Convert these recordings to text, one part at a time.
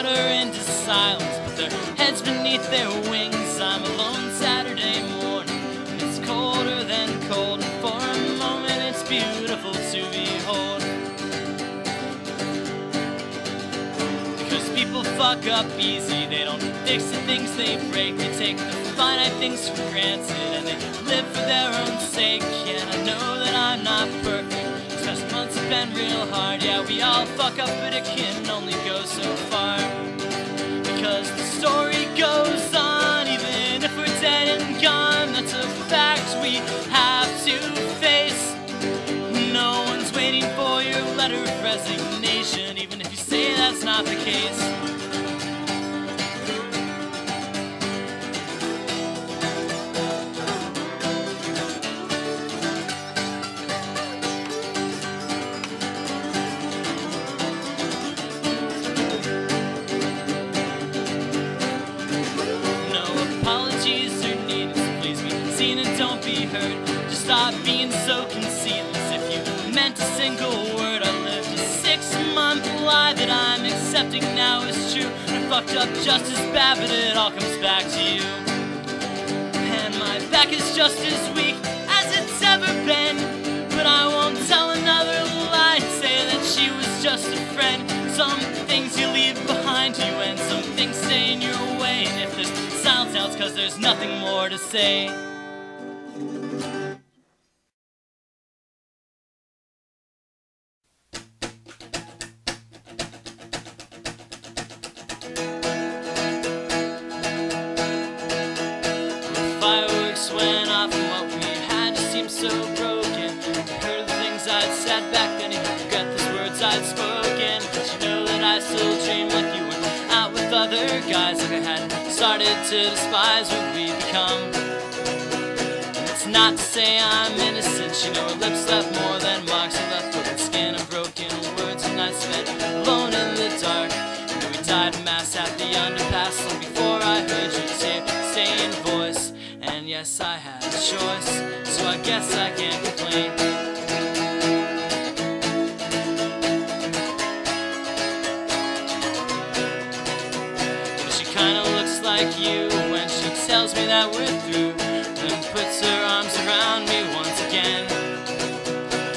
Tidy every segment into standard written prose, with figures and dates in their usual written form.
flutter into silence, put their heads beneath their wings. I'm alone Saturday morning, and it's colder than cold, and for a moment it's beautiful to behold. Because people fuck up easy, they don't fix the things they break, they take the finite things for granted, and they live for their own sake. And I know that I'm not perfect, especially months have been real hard. Yeah, we all fuck up, but it can only go so far. Because the story goes on, even if we're dead and gone. That's a fact we have to face. No one's waiting for your letter of resignation, even if you say that's not the case. And don't be hurt, just stop being so conceited. As if you meant a single word. I lived a 6-month lie that I'm accepting now is true. I fucked up just as bad, but it all comes back to you. And my back is just as weak as it's ever been, but I won't tell another lie and say that she was just a friend. Some things you leave behind you, and some things stay in your way. And if there's silence now, it's 'cause there's nothing more to say. Fireworks went off and what we had just seemed so broken. You heard the things I'd said back then, you regret those words I'd spoken. But you know that I still dream like you went out with other guys, like I had started to despise what we'd become. And it's not to say I'm innocent, you know her lips left more than marks. She left broken skin and broken words, and I spent alone in the dark. You know we died en masse at the underpass long before I heard you say in voice. And yes, I had a choice, so I guess I can't complain. But she kinda looks like you when she tells me that we're through, then puts her arms around me once again.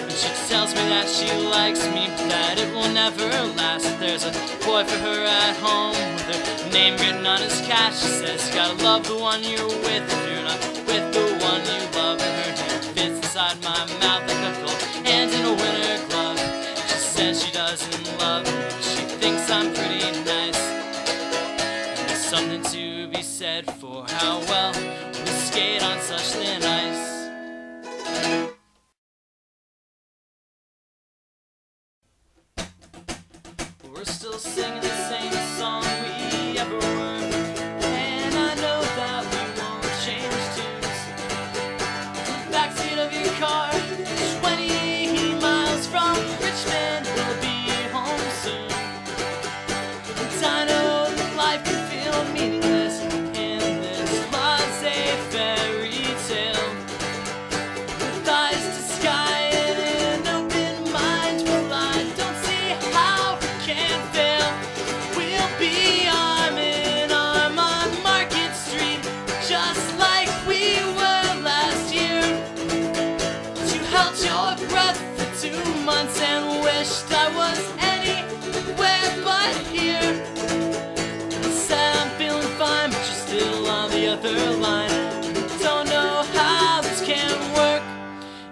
And she tells me that she likes me, but that it will never last. There's a boy for her at home with her name written on his cat. She says you gotta love the one you're with if you're not with the one you love. And her hand fits inside my mouth like a cold hand in a winter glove. She says she doesn't love me, she thinks I'm pretty nice. And there's something to be said for how well we skate on such thin ice. We're still singing the same song we ever were, and I know that we won't change tunes. Backseat of your car, 20 miles from Richmond, we'll be home soon. And I know that life can feel meaningless in this laissez fairy tale. With eyes to sky and an open mind, well I don't see how we can fail. We'll be arm in arm on Market Street, just like we were last year. You held your breath for 2 months and wished I was anywhere but here. I said I'm feeling fine, but you're still on the other line. Don't know how this can work.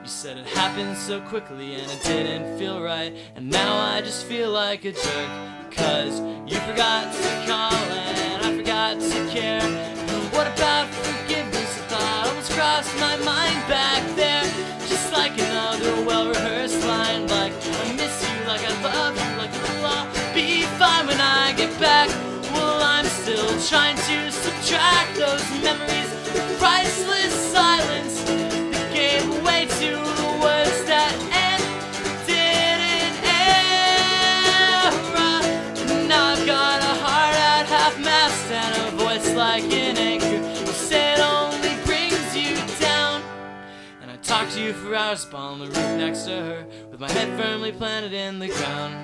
You said it happened so quickly and it didn't feel right, and now I just feel like a jerk. 'Cause you forgot to call and I forgot to care. And what about forgiveness? I thought almost crossed my mind back there. Just like another well-rehearsed line, like I miss you, like I love you, like it'll all be fine when I get back. Well, I'm still trying to subtract those memories of priceless silence that gave way to the words that ended in error. And now I've got a heart at half-mast and a voice like an anchor. You say it only brings you down. And I talk to you for hours upon the roof next to her, with my head firmly planted in the ground.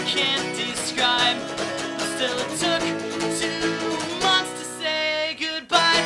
can't describe. Still it took 2 months to say goodbye.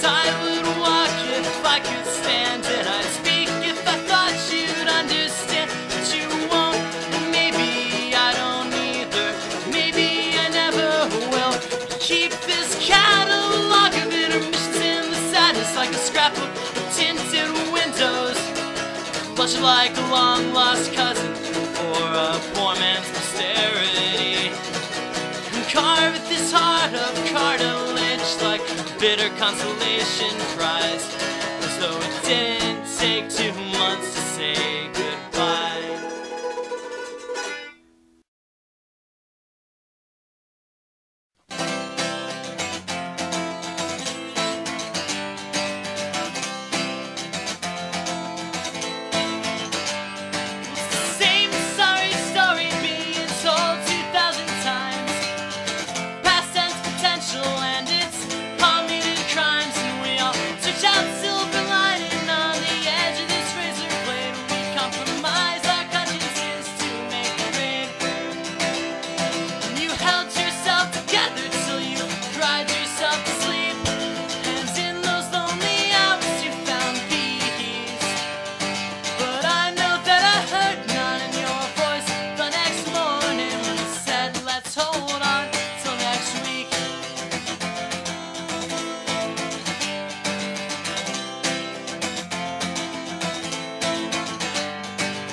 I would walk if I could stand, and I'd speak if I thought you'd understand. But you won't, and maybe I don't either. Maybe I never will. Keep this catalog of intermissions in the sadness, like a scrapbook of tinted windows. Flush it like a long lost cousin or a poor man's posterity. And carve at this heart of cartilage like bitter consolation prize, as though it didn't take 2 months to say goodbye. It's the same sorry story being told 2,000 times. Past tense potential and its committed crimes, and we all search out silver lining on the edge of this razor blade. We compromise our consciences to make it rain. And you held yourself together till you cried yourself to sleep, and in those lonely hours you found peace. But I know that I heard none in your voice the next morning when you said, let's hold on till next week.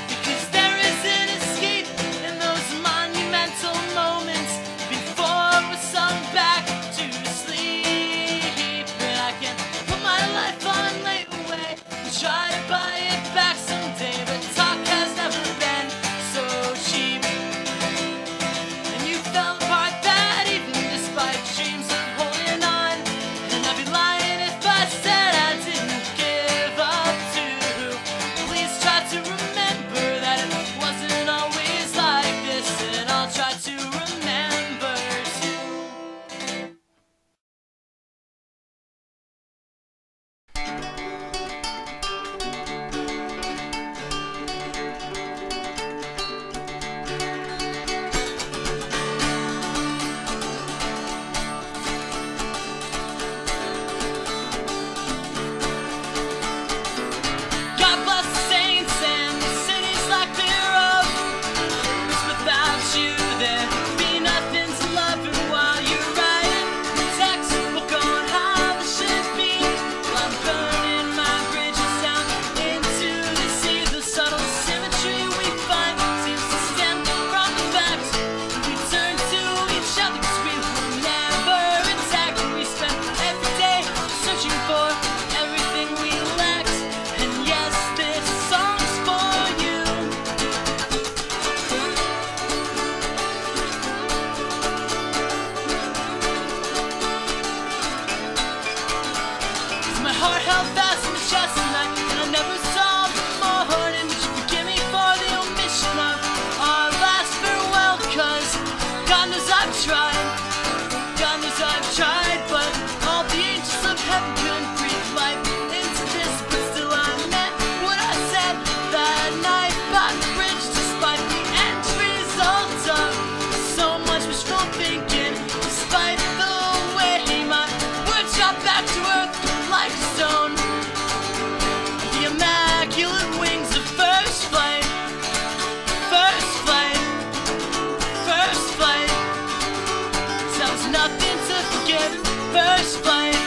Because there is an escape in those monumental moments before we're sunk back to sleep. And I can put my life on layaway and try to buy it back someday, but talk has never been so cheap. And you fell apart that evening despite dreams of holding on. And I'd be lying if I said I didn't give up too. Please try to remember that it wasn't always like this, and I'll try to remember too. God bless the saints and the cities like they're of. Without you there'd be nothing to love. And while you're writing the textbook on how this should be, well, I'm burning my bridges down into the sea. The subtle symmetry we find seems to stem from the fact that we turn to each other 'cause we were never intact. And we spent every day searching for everything we lacked. And yes, this song's for you. 'Cause my heart held fast in the chest tonight, and I never saw the morning. Would you forgive me for the omission of our last farewell? 'Cause God knows I've tried, God knows I've tried, but all the angels of heaven couldn't breathe life into this. But still I meant what I said that night by the bridge, despite the end result of so much wishful thinking. Despite the way my words shot back to earth like a stone, the immaculate wings of first flight, first flight, first flight. So that was nothing to forget, first flight.